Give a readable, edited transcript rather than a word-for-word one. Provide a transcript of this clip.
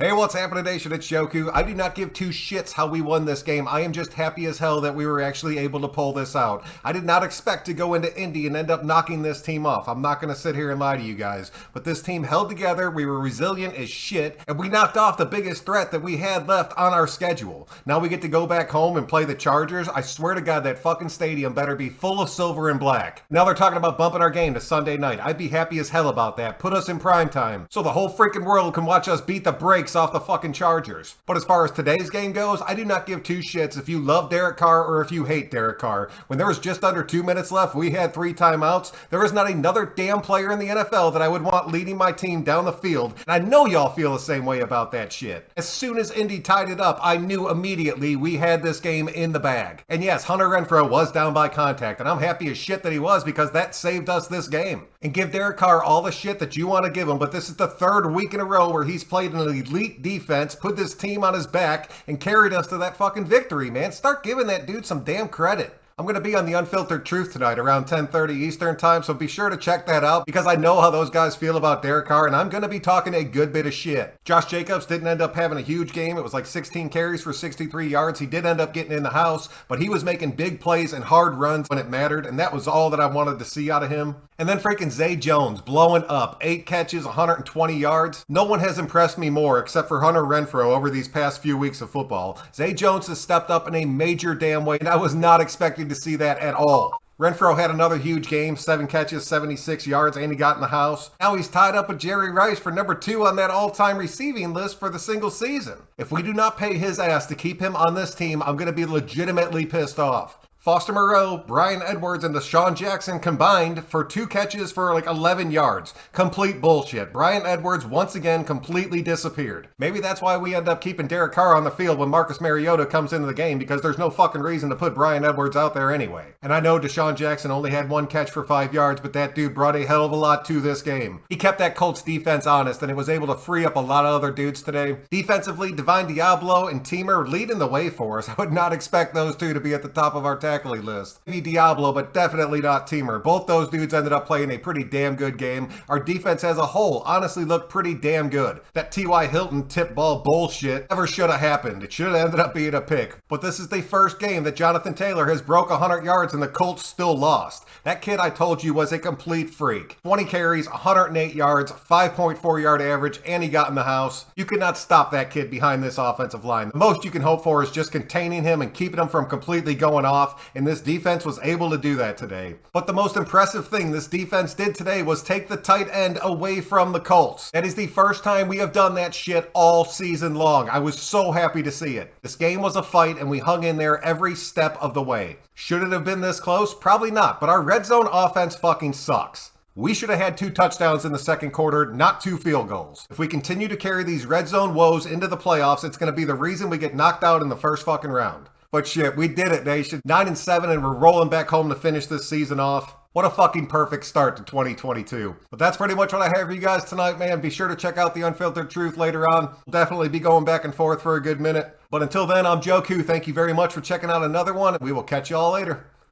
Hey, what's happening, Nation? It's Joku. I do not give two shits how we won this game. I am just happy as hell that we were actually able to pull this out. I did not expect to go into Indy and end up knocking this team off. I'm not going to sit here and lie to you guys. But this team held together, we were resilient as shit, and we knocked off the biggest threat that we had left on our schedule. Now we get to go back home and play the Chargers. I swear to God, that fucking stadium better be full of silver and black. Now they're talking about bumping our game to Sunday night. I'd be happy as hell about that. Put us in prime time so the whole freaking world can watch us beat the brakes off the fucking Chargers. But as far as today's game goes, I do not give two shits if you love Derek Carr or if you hate Derek Carr. When there was just under 2 minutes left, we had 3 timeouts. There is not another damn player in the NFL that I would want leading my team down the field. And I know y'all feel the same way about that shit. As soon as Indy tied it up, I knew immediately we had this game in the bag. And yes, Hunter Renfrow was down by contact, and I'm happy as shit that he was because that saved us this game. And give Derek Carr all the shit that you want to give him, but this is the 3rd week in a row where he's played an elite defense, put this team on his back, and carried us to that fucking victory, man. Start giving that dude some damn credit. I'm going to be on the Unfiltered Truth tonight around 10:30 Eastern time, so be sure to check that out because I know how those guys feel about Derek Carr, and I'm going to be talking a good bit of shit. Josh Jacobs didn't end up having a huge game. It was like 16 carries for 63 yards. He did end up getting in the house, but he was making big plays and hard runs when it mattered, and that was all that I wanted to see out of him. And then freaking Zay Jones blowing up, 8 catches, 120 yards. No one has impressed me more except for Hunter Renfrow over these past few weeks of football. Zay Jones has stepped up in a major damn way, and I was not expecting to see that at all. Renfrow had another huge game, 7 catches, 76 yards, and he got in the house. Now he's tied up with Jerry Rice for number 2 on that all-time receiving list for the single season. If we do not pay his ass to keep him on this team, I'm going to be legitimately pissed off. Foster Moreau, Brian Edwards, and Deshaun Jackson combined for 2 catches for like 11 yards. Complete bullshit. Brian Edwards once again completely disappeared. Maybe that's why we end up keeping Derek Carr on the field when Marcus Mariota comes into the game, because there's no fucking reason to put Brian Edwards out there anyway. And I know Deshaun Jackson only had 1 catch for 5 yards, but that dude brought a hell of a lot to this game. He kept that Colts defense honest, and it was able to free up a lot of other dudes today. Defensively, Divine Diablo and Teamer leading the way for us. I would not expect those two to be at the top of our tackling list. Maybe Diablo, but definitely not Teamer. Both those dudes ended up playing a pretty damn good game. Our defense as a whole honestly looked pretty damn good. That T.Y. Hilton tip ball bullshit never should have happened. It should have ended up being a pick. But this is the first game that Jonathan Taylor has broke 100 yards and the Colts still lost. That kid, I told you, was a complete freak. 20 carries, 108 yards, 5.4 yard average, and he got in the house. You could not stop that kid behind this offensive line. The most you can hope for is just containing him and keeping him from completely going off, and this defense was able to do that today. But the most impressive thing this defense did today was take the tight end away from the Colts. That is the first time we have done that shit all season long. I was so happy to see it. This game was a fight, and we hung in there every step of the way. Should it have been this close? Probably not, but our red zone offense fucking sucks. We should have had 2 touchdowns in the second quarter, not 2 field goals. If we continue to carry these red zone woes into the playoffs, it's going to be the reason we get knocked out in the first fucking round. But shit, we did it, nation. 9-7, and we're rolling back home to finish this season off. What a fucking perfect start to 2022. But that's pretty much what I have for you guys tonight, man. Be sure to check out the Unfiltered Truth later on. We'll definitely be going back and forth for a good minute. But until then, I'm Joku. Thank you very much for checking out another one. We will catch you all later.